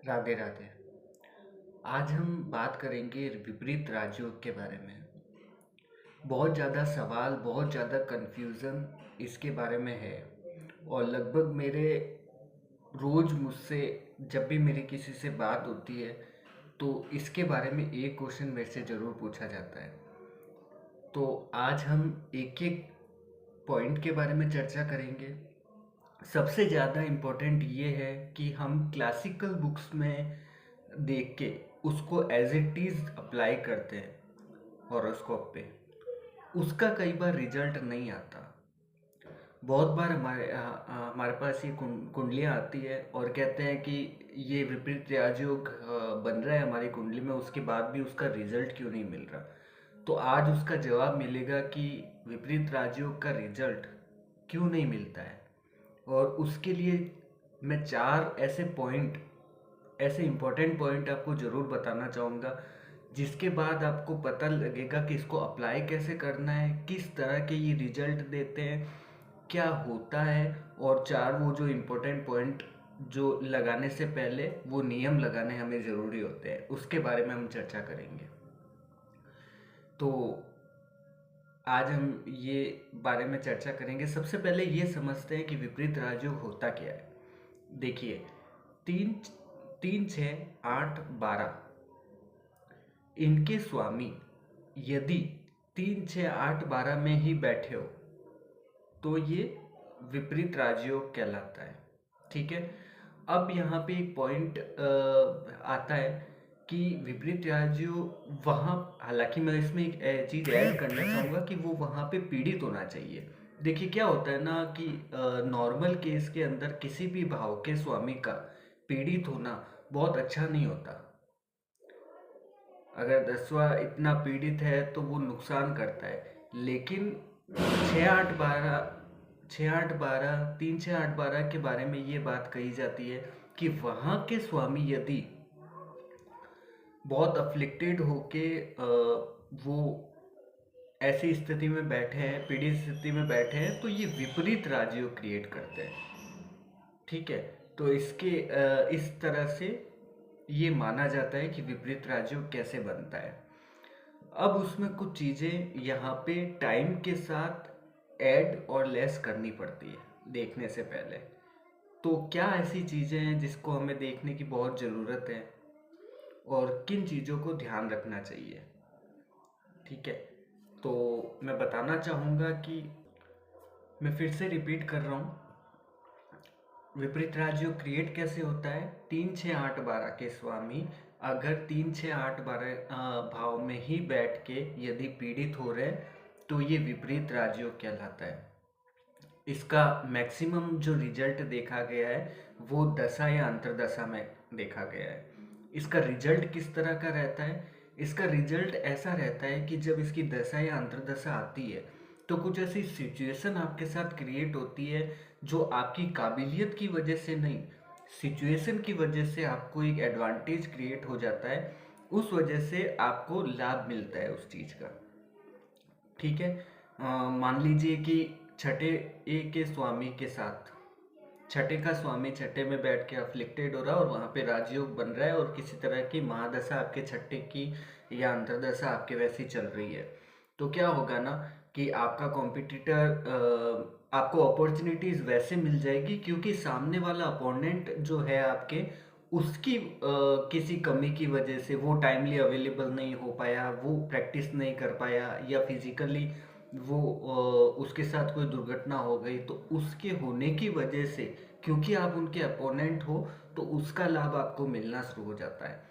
राधे राधे। आज हम बात करेंगे विपरीत राजयोग के बारे में। बहुत ज़्यादा सवाल, बहुत ज़्यादा कन्फ्यूज़न इसके बारे में है। और लगभग मेरे रोज़ मुझसे जब भी मेरी किसी से बात होती है तो इसके बारे में एक क्वेश्चन मेरे से ज़रूर पूछा जाता है। तो आज हम एक एक पॉइंट के बारे में चर्चा करेंगे। सबसे ज़्यादा इम्पोर्टेंट ये है कि हम क्लासिकल बुक्स में देख के उसको एज इट इज़ अप्लाई करते हैं हॉरोस्कोप पे। उसका कई बार रिजल्ट नहीं आता। बहुत बार हमारे पास ये कुंडलियाँ आती है और कहते हैं कि ये विपरीत राजयोग बन रहा है हमारी कुंडली में, उसके बाद भी उसका रिजल्ट क्यों नहीं मिल रहा। तो आज उसका जवाब मिलेगा कि विपरीत राजयोग का रिजल्ट क्यों नहीं मिलता है। और उसके लिए मैं चार ऐसे इम्पोर्टेंट पॉइंट आपको ज़रूर बताना चाहूँगा, जिसके बाद आपको पता लगेगा कि इसको अप्लाई कैसे करना है, किस तरह के ये रिजल्ट देते हैं, क्या होता है। और चार वो जो इम्पोर्टेंट पॉइंट जो लगाने से पहले वो नियम लगाने हमें ज़रूरी होते हैं, उसके बारे में हम चर्चा करेंगे। तो आज हम ये बारे में चर्चा करेंगे। सबसे पहले ये समझते हैं कि विपरीत राजयोग होता क्या है। देखिए, तीन तीन छः आठ बारह, इनके स्वामी यदि 3 6 8 12 में ही बैठे हो तो ये विपरीत राजयोग कहलाता है। ठीक है। अब यहाँ पे एक पॉइंट आता है कि विपरीत राजयोग वहाँ, हालांकि मैं इसमें एक चीज़ ऐड करना चाहूँगा कि वो वहाँ पे पीड़ित होना चाहिए। देखिए क्या होता है ना कि नॉर्मल केस के अंदर किसी भी भाव के स्वामी का पीड़ित होना बहुत अच्छा नहीं होता। अगर दसवां इतना पीड़ित है तो वो नुकसान करता है। लेकिन 6 8 12 3 6 8 12 के बारे में ये बात कही जाती है कि वहाँ के स्वामी यदि बहुत अफ्लिक्टेड होके वो ऐसी स्थिति में बैठे हैं, पीड़ित स्थिति में बैठे हैं, तो ये विपरीत राजयोग क्रिएट करते हैं। ठीक है। तो इस तरह से ये माना जाता है कि विपरीत राजयोग कैसे बनता है। अब उसमें कुछ चीज़ें यहाँ पे टाइम के साथ ऐड और लेस करनी पड़ती है देखने से पहले। तो क्या ऐसी चीज़ें हैं जिसको हमें देखने की बहुत ज़रूरत है और किन चीज़ों को ध्यान रखना चाहिए। ठीक है। तो मैं बताना चाहूँगा कि मैं फिर से रिपीट कर रहा हूँ, विपरीत राजयोग क्रिएट कैसे होता है। 3 6 8 12 के स्वामी अगर 3 6 8 12 भाव में ही बैठ के यदि पीड़ित हो रहे हैं तो ये विपरीत राजयोग कहलाता है। इसका मैक्सिमम जो रिजल्ट देखा गया है वो दशा या अंतरदशा में देखा गया है। इसका रिजल्ट किस तरह का रहता है। इसका रिजल्ट ऐसा रहता है कि जब इसकी दशा या अंतरदशा आती है तो कुछ ऐसी सिचुएशन आपके साथ क्रिएट होती है जो आपकी काबिलियत की वजह से नहीं, सिचुएशन की वजह से आपको एक एडवांटेज क्रिएट हो जाता है। उस वजह से आपको लाभ मिलता है उस चीज़ का। ठीक है। मान लीजिए कि छठे ए के स्वामी के साथ छठे का स्वामी छठे में बैठ के अफ्लिक्टेड हो रहा है और वहाँ पे राजयोग बन रहा है और किसी तरह की महादशा आपके छठे की या अंतरदशा आपके वैसी चल रही है। तो क्या होगा ना कि आपका कॉम्पिटिटर, आपको अपॉर्चुनिटीज वैसे मिल जाएगी क्योंकि सामने वाला अपोनेंट जो है आपके, उसकी किसी कमी की वजह से वो टाइमली अवेलेबल नहीं हो पाया, वो प्रैक्टिस नहीं कर पाया, या फिजिकली वो उसके साथ कोई दुर्घटना हो गई, तो उसके होने की वजह से क्योंकि आप उनके अपोनेंट हो तो उसका लाभ आपको मिलना शुरू हो जाता है,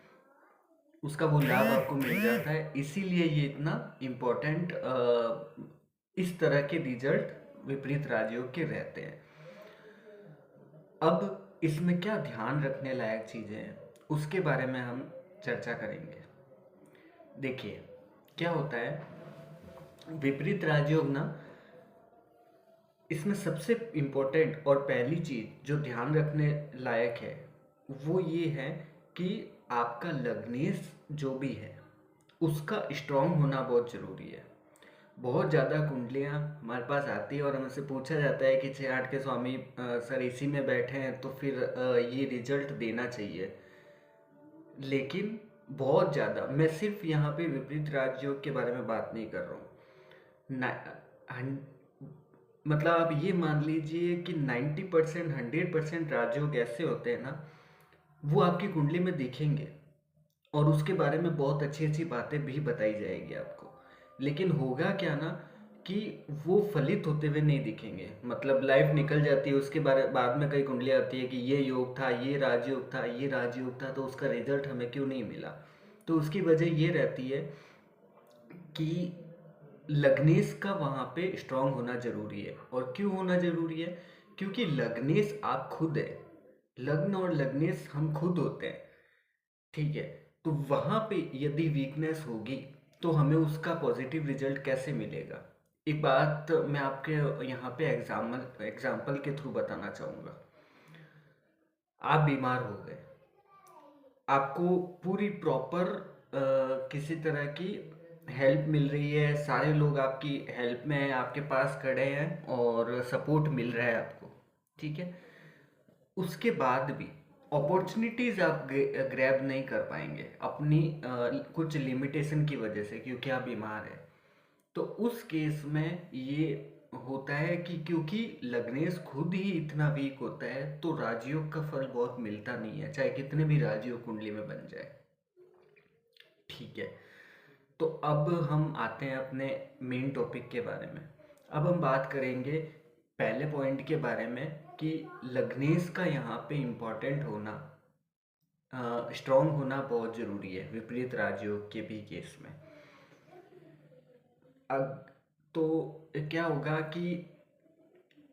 उसका वो लाभ आपको मिल जाता है। इसीलिए ये इतना इम्पोर्टेंट इस तरह के रिजल्ट विपरीत राजयोग के रहते हैं। अब इसमें क्या ध्यान रखने लायक चीज़ें हैं उसके बारे में हम चर्चा करेंगे। देखिए क्या होता है विपरीत राजयोग ना, इसमें सबसे इम्पोर्टेंट और पहली चीज़ जो ध्यान रखने लायक है वो ये है कि आपका लग्नेश जो भी है उसका स्ट्रांग होना बहुत ज़रूरी है। बहुत ज़्यादा कुंडलियाँ हमारे पास आती है और हमसे पूछा जाता है कि 6 8 के स्वामी सर इसी में बैठे हैं तो फिर ये रिजल्ट देना चाहिए। लेकिन बहुत ज़्यादा, मैं सिर्फ यहाँ पे विपरीत राजयोग के बारे में बात नहीं कर रहा हूँ ना। मतलब आप ये मान लीजिए कि 90% 100% राजयोग ऐसे होते हैं ना, वो आपकी कुंडली में दिखेंगे और उसके बारे में बहुत अच्छी अच्छी बातें भी बताई जाएगी आपको। लेकिन होगा क्या ना कि वो फलित होते हुए नहीं दिखेंगे। मतलब लाइफ निकल जाती है, उसके बारे बाद में कई कुंडलियाँ आती है कि ये योग था, ये राजयोग था, ये राजयोग था, तो उसका रिजल्ट हमें क्यों नहीं मिला। तो उसकी वजह ये रहती है कि लग्नेश का वहाँ पे स्ट्रांग होना जरूरी है। और क्यों होना जरूरी है? क्योंकि लग्नेश आप खुद है। लग्न और लग्नेश हम खुद होते हैं। ठीक है। तो वहाँ पे यदि वीकनेस होगी तो हमें उसका पॉजिटिव रिजल्ट कैसे मिलेगा? एक बात मैं आपके यहाँ पे एग्जाम्पल के थ्रू बताना चाहूँगा। आप बीमार हो गए, आपको पूरी प्रॉपर किसी तरह की हेल्प मिल रही है, सारे लोग आपकी हेल्प में हैं, आपके पास खड़े हैं और सपोर्ट मिल रहा है आपको। ठीक है। उसके बाद भी अपॉर्चुनिटीज आप ग्रैब नहीं कर पाएंगे अपनी कुछ लिमिटेशन की वजह से, क्योंकि आप बीमार हैं। तो उस केस में ये होता है कि क्योंकि लग्नेश खुद ही इतना वीक होता है, तो राजयोग का फल बहुत मिलता नहीं है, चाहे कितने भी राजयोग कुंडली में बन जाए। ठीक है। तो अब हम आते हैं अपने मेन टॉपिक के बारे में। अब हम बात करेंगे पहले पॉइंट के बारे में कि लग्नेश का यहाँ पे इम्पोर्टेंट होना, स्ट्रांग होना बहुत ज़रूरी है विपरीत राजयोग के भी केस में। अब तो क्या होगा कि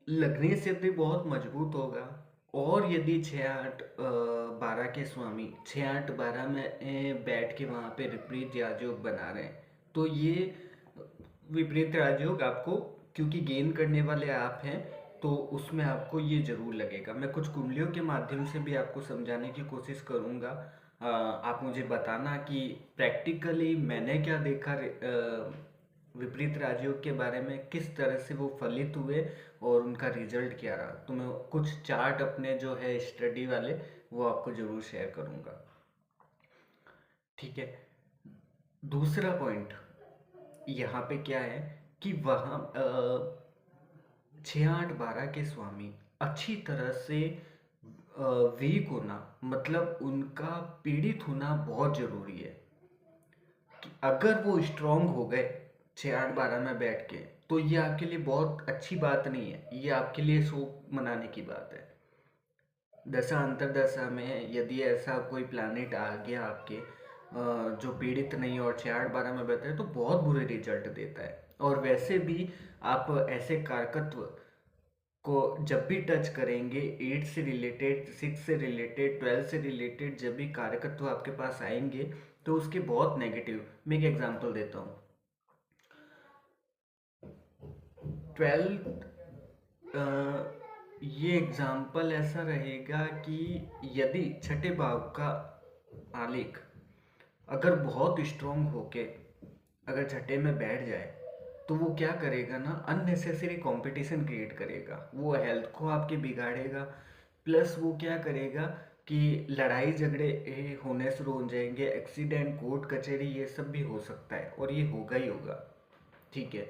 लग्नेश यदि बहुत मजबूत होगा, और यदि 6 8 12 के स्वामी 6 8 12 में बैठ के वहाँ पे विपरीत राजयोग बना रहे हैं, तो ये विपरीत राजयोग आपको, क्योंकि गेन करने वाले आप हैं, तो उसमें आपको ये जरूर लगेगा। मैं कुछ कुंडलियों के माध्यम से भी आपको समझाने की कोशिश करूँगा। आप मुझे बताना कि प्रैक्टिकली मैंने क्या देखा विपरीत राजयोग के बारे में, किस तरह से वो फलित हुए और उनका रिजल्ट क्या रहा। तो मैं कुछ चार्ट अपने जो है स्टडी वाले, वो आपको ज़रूर शेयर करूँगा। ठीक है। दूसरा पॉइंट यहाँ पे क्या है कि वहाँ 6 8 12 के स्वामी अच्छी तरह से वीक होना, मतलब उनका पीड़ित होना बहुत ज़रूरी है। कि अगर वो स्ट्रांग हो गए 6 8 12 में बैठ के, तो ये आपके लिए बहुत अच्छी बात नहीं है, ये आपके लिए शोक मनाने की बात है। दशा अंतरदशा में यदि ऐसा कोई प्लैनेट आ गया आपके जो पीड़ित नहीं और 6 8 12 में बैठे, तो बहुत बुरे रिजल्ट देता है। और वैसे भी आप ऐसे कारकत्व को जब भी टच करेंगे, 8 से रिलेटेड, 6 से रिलेटेड, 12 से रिलेटेड, जब भी कारकत्व आपके पास आएंगे, तो उसके बहुत नेगेटिव। मैं एक एग्जांपल देता हूँ। 12 ये एग्जाम्पल ऐसा रहेगा कि यदि छठे भाव का आलेख अगर बहुत स्ट्रांग होके अगर छठे में बैठ जाए, तो वो क्या करेगा ना, अननेसेसरी कंपटीशन क्रिएट करेगा, वो हेल्थ को आपके बिगाड़ेगा। प्लस वो क्या करेगा कि लड़ाई झगड़े होने शुरू हो जाएंगे, एक्सीडेंट, कोर्ट कचहरी, ये सब भी हो सकता है, और ये होगा ही होगा। ठीक है।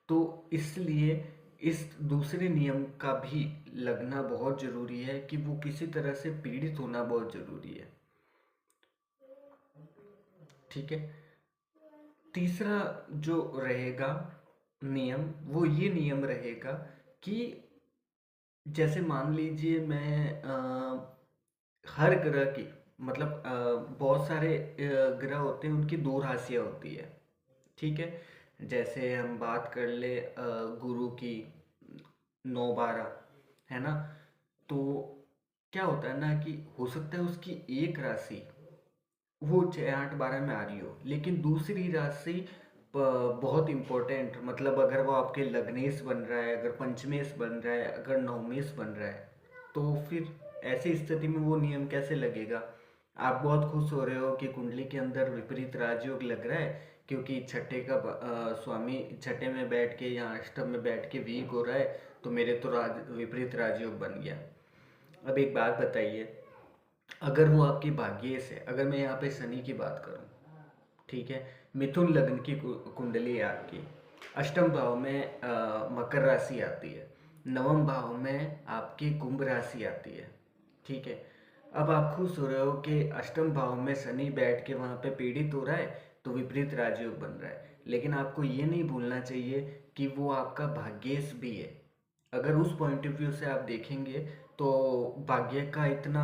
तो इसलिए इस दूसरे नियम का भी लगना बहुत जरूरी है कि वो किसी तरह से पीड़ित होना बहुत जरूरी है। ठीक है। तीसरा जो रहेगा नियम, वो ये नियम रहेगा कि जैसे मान लीजिए मैं हर ग्रह की, मतलब बहुत सारे ग्रह होते हैं, उनकी दो राशियाँ होती है। ठीक है। जैसे हम बात कर ले गुरु की 9 12, है ना। तो क्या होता है ना कि हो सकता है उसकी एक राशि वो 6 8 12 में आ रही हो, लेकिन दूसरी राशि बहुत इंपॉर्टेंट, मतलब अगर वो आपके लग्नेश बन रहा है, अगर पंचमेश बन रहा है, अगर नवमेश बन रहा है, तो फिर ऐसी स्थिति में वो नियम कैसे लगेगा? आप बहुत खुश हो रहे हो कि कुंडली के अंदर विपरीत राजयोग लग रहा है, क्योंकि छठे का स्वामी छठे में बैठ के या अष्टम में बैठ के वीक हो रहा है, तो मेरे तो विपरीत राजयोग बन गया। अब एक बात बताइए, अगर वो आपकी भाग्य से, अगर मैं यहाँ पे शनि की बात करूँ, ठीक है, मिथुन लग्न की कुंडली है आपकी, अष्टम भाव में मकर राशि आती है, नवम भाव में आपकी कुंभ राशि आती है, ठीक है। अब आप खुश हो रहे हो कि अष्टम भाव में शनि बैठ के वहाँ पे पीड़ित हो रहा है, तो विपरीत राजयोग बन रहा है, लेकिन आपको ये नहीं भूलना चाहिए कि वो आपका भाग्येश भी है। अगर उस पॉइंट ऑफ व्यू से आप देखेंगे तो भाग्य का इतना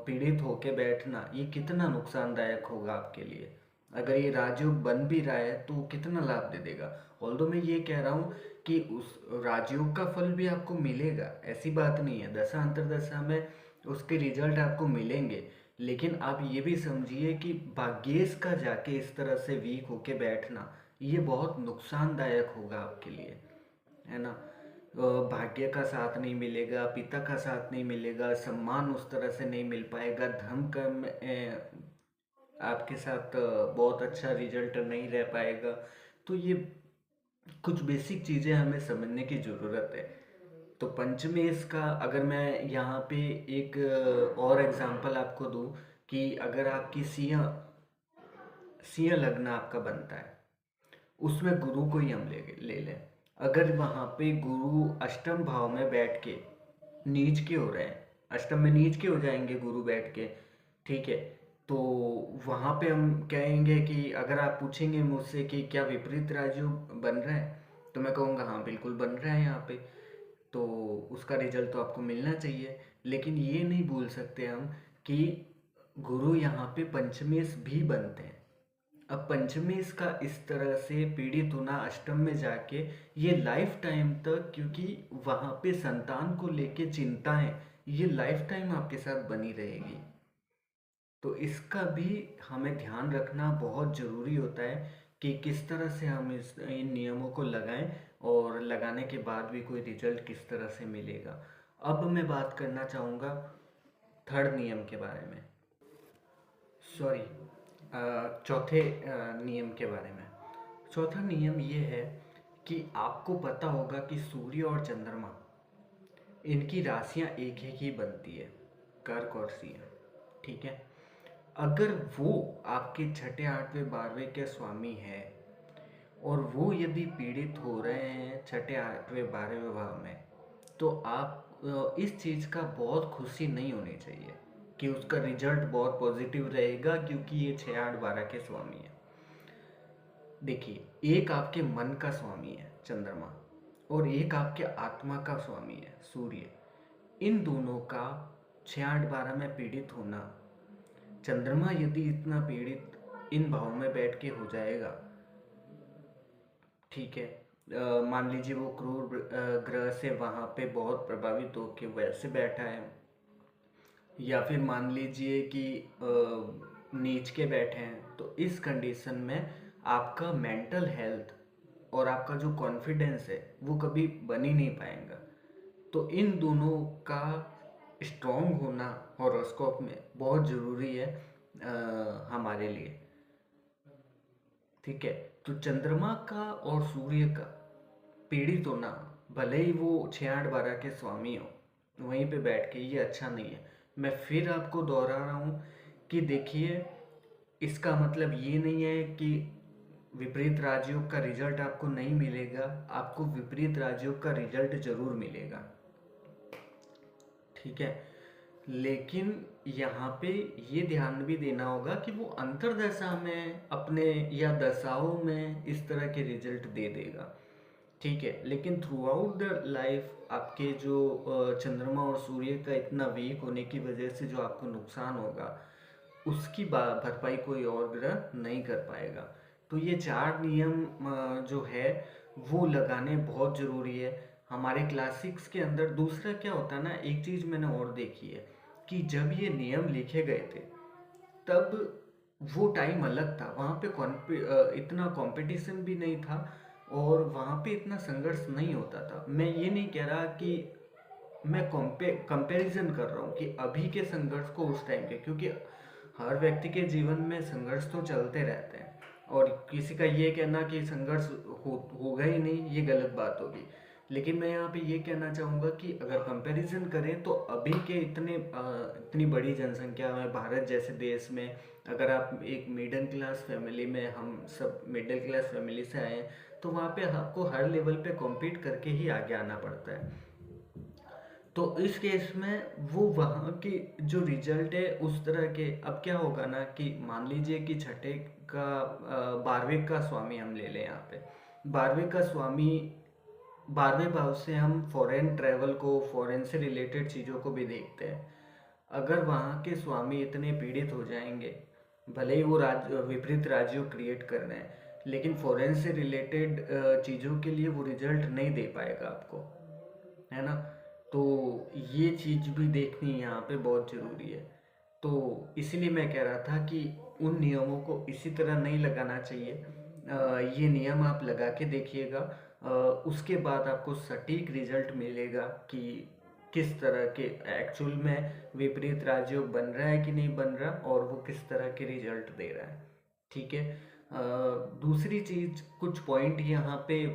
पीड़ित होके बैठना ये कितना नुकसानदायक होगा आपके लिए। अगर ये राजयोग बन भी रहा है तो कितना लाभ दे देगा। ऑल्दो मैं ये कह रहा हूँ कि उस राजयोग का फल भी आपको मिलेगा, ऐसी बात नहीं है, दशा अंतरदशा में उसके रिजल्ट आपको मिलेंगे, लेकिन आप ये भी समझिए कि भाग्येश का जाके इस तरह से वीक होके बैठना ये बहुत नुकसानदायक होगा आपके लिए, है ना। भाग्य का साथ नहीं मिलेगा, पिता का साथ नहीं मिलेगा, सम्मान उस तरह से नहीं मिल पाएगा, धर्म का आपके साथ बहुत अच्छा रिजल्ट नहीं रह पाएगा। तो ये कुछ बेसिक चीज़ें हमें समझने की ज़रूरत है। तो पंचमेश का अगर मैं यहाँ पे एक और एग्जांपल आपको दूँ कि अगर आपकी सिंह सिंह लग्न आपका बनता है, उसमें गुरु को ही हम ले लें। अगर वहाँ पे गुरु अष्टम भाव में बैठ के नीच के हो रहे हैं, अष्टम में नीच के हो जाएंगे गुरु बैठ के, ठीक है, तो वहाँ पे हम कहेंगे कि अगर आप पूछेंगे मुझसे कि क्या विपरीत राजयोग बन रहा है, तो मैं कहूँगा हाँ बिल्कुल बन रहा है यहाँ पे। तो उसका रिजल्ट तो आपको मिलना चाहिए, लेकिन ये नहीं भूल सकते हम कि गुरु यहाँ पे पंचमेश भी बनते हैं। अब पंचमेश का इस तरह से पीड़ित होना अष्टम में जाके ये लाइफ टाइम तक, क्योंकि वहाँ पे संतान को लेके चिंताएं ये लाइफ टाइम आपके साथ बनी रहेगी। तो इसका भी हमें ध्यान रखना बहुत ज़रूरी होता है कि किस तरह से हम इन नियमों को लगाएं और लगाने के बाद भी कोई रिजल्ट किस तरह से मिलेगा। अब मैं बात करना चाहूँगा थर्ड नियम के बारे में, सॉरी चौथे नियम के बारे में। चौथा नियम ये है कि आपको पता होगा कि सूर्य और चंद्रमा इनकी राशियां एक ही बनती है, कर्क और सिंह, ठीक है। अगर वो आपके छठे आठवें बारहवें के स्वामी है और वो यदि पीड़ित हो रहे हैं छठे आठवें बारहवें भाव में, तो आप इस चीज़ का बहुत खुशी नहीं होनी चाहिए कि उसका रिजल्ट बहुत पॉजिटिव रहेगा क्योंकि ये 6 8 12 के स्वामी है। देखिए, एक आपके मन का स्वामी है चंद्रमा और एक आपके आत्मा का स्वामी है सूर्य। इन दोनों का 6 8 12 में पीड़ित होना, चंद्रमा यदि इतना पीड़ित इन भावों में बैठ के हो जाएगा, ठीक है, मान लीजिए वो क्रूर ग्रह से वहाँ पे बहुत प्रभावित होके वैसे बैठा है, या फिर मान लीजिए कि नीच के बैठे हैं, तो इस कंडीशन में आपका मेंटल हेल्थ और आपका जो कॉन्फिडेंस है वो कभी बन ही नहीं पाएगा। तो इन दोनों का स्ट्रॉन्ग होना हॉरोस्कोप में बहुत ज़रूरी है हमारे लिए, ठीक है। तो चंद्रमा का और सूर्य का पीड़ित होना, भले ही वो 6 8 12 के स्वामी हो वहीं पे बैठ के, ये अच्छा नहीं है। मैं फिर आपको दोहरा रहा हूँ कि देखिए, इसका मतलब ये नहीं है कि विपरीत राजयोग का रिजल्ट आपको नहीं मिलेगा, आपको विपरीत राजयोग का रिजल्ट जरूर मिलेगा, ठीक है। लेकिन यहाँ पे ये ध्यान भी देना होगा कि वो अंतरदशा में अपने या दशाओं में इस तरह के रिजल्ट दे देगा, ठीक है। लेकिन थ्रू आउट द लाइफ आपके जो चंद्रमा और सूर्य का इतना वीक होने की वजह से जो आपको नुकसान होगा उसकी भरपाई कोई और ग्रह नहीं कर पाएगा। तो ये 4 नियम जो है वो लगाने बहुत ज़रूरी है। हमारे क्लासिक्स के अंदर दूसरा क्या होता है ना, एक चीज़ मैंने और देखी है कि जब ये नियम लिखे गए थे तब वो टाइम अलग था, वहाँ पे इतना कंपटीशन भी नहीं था और वहाँ पे इतना संघर्ष नहीं होता था। मैं ये नहीं कह रहा कि मैं कंपैरिजन कर रहा हूँ कि अभी के संघर्ष को उस टाइम के, क्योंकि हर व्यक्ति के जीवन में संघर्ष तो चलते रहते हैं और किसी का ये कहना कि संघर्ष होगा ही नहीं, ये गलत बात होगी। लेकिन मैं यहाँ पे ये कहना चाहूँगा कि अगर कंपैरिजन करें तो अभी के इतनी बड़ी जनसंख्या में भारत जैसे देश में, अगर आप एक मिडिल क्लास फैमिली में, हम सब मिडिल क्लास फैमिली से आए हैं, तो वहाँ पे आपको हर लेवल पे कॉम्पीट करके ही आगे आना पड़ता है। तो इस केस में वो वहाँ की जो रिजल्ट है उस तरह के, अब क्या होगा ना कि मान लीजिए कि छठे का 12वें का स्वामी हम ले लें यहाँ पे। 12वें का स्वामी, 12वें भाव से हम फॉरेन ट्रैवल को, फॉरेन से रिलेटेड चीज़ों को भी देखते हैं। अगर वहाँ के स्वामी इतने पीड़ित हो जाएंगे, भले ही वो विपरीत राज्यों क्रिएट कर रहे हैं, लेकिन फॉरेन से रिलेटेड चीज़ों के लिए वो रिजल्ट नहीं दे पाएगा आपको, है ना। तो ये चीज़ भी देखनी यहाँ पे बहुत ज़रूरी है। तो इसीलिए मैं कह रहा था कि उन नियमों को इसी तरह नहीं लगाना चाहिए। ये नियम आप लगा के देखिएगा, उसके बाद आपको सटीक रिजल्ट मिलेगा कि किस तरह के एक्चुअल में विपरीत राजयोग बन रहा है कि नहीं बन रहा, और वो किस तरह के रिजल्ट दे रहा है। ठीक है। दूसरी चीज़, कुछ पॉइंट यहाँ पे,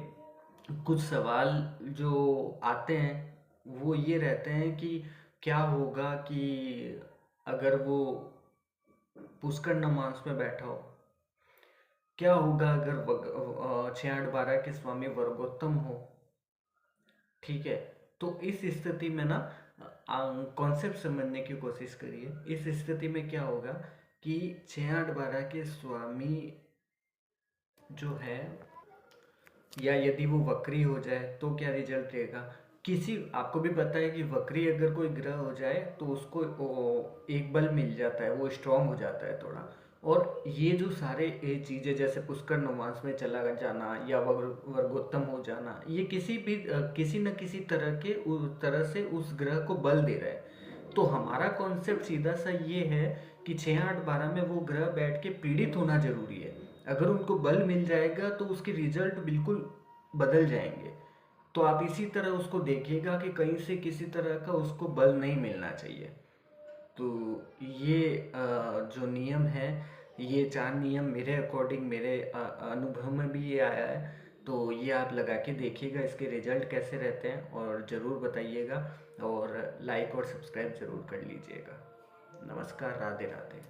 कुछ सवाल जो आते हैं वो ये रहते हैं कि क्या होगा कि अगर वो पुष्कर नमाज में बैठा हो, क्या होगा अगर 6 8 12 के स्वामी वर्गोत्तम हो। ठीक है। तो इस स्थिति में ना कॉन्सेप्ट समझने की कोशिश करिए। इस स्थिति में क्या होगा कि 6 8 12 के स्वामी जो है, या यदि वो वक्री हो जाए तो क्या रिजल्ट रहेगा। किसी, आपको भी पता है कि वक्री अगर कोई ग्रह हो जाए तो उसको एक बल मिल जाता है, वो स्ट्रांग हो जाता है थोड़ा। और ये जो सारे ये चीज़ें जैसे पुष्कर नौमांस में चला जाना या वर्गोत्तम हो जाना, ये किसी भी किसी न किसी तरह से उस ग्रह को बल दे रहा है। तो हमारा कॉन्सेप्ट सीधा सा ये है कि 6 8 12 में वो ग्रह बैठ के पीड़ित होना जरूरी है। अगर उनको बल मिल जाएगा तो उसके रिजल्ट बिल्कुल बदल जाएंगे। तो आप इसी तरह उसको देखिएगा कि कहीं से किसी तरह का उसको बल नहीं मिलना चाहिए। तो ये जो नियम है, ये 4 नियम मेरे अकॉर्डिंग, मेरे अनुभव में भी ये आया है। तो ये आप लगा के देखिएगा, इसके रिजल्ट कैसे रहते हैं, और ज़रूर बताइएगा, और लाइक और सब्सक्राइब ज़रूर कर लीजिएगा। नमस्कार, राधे राधे।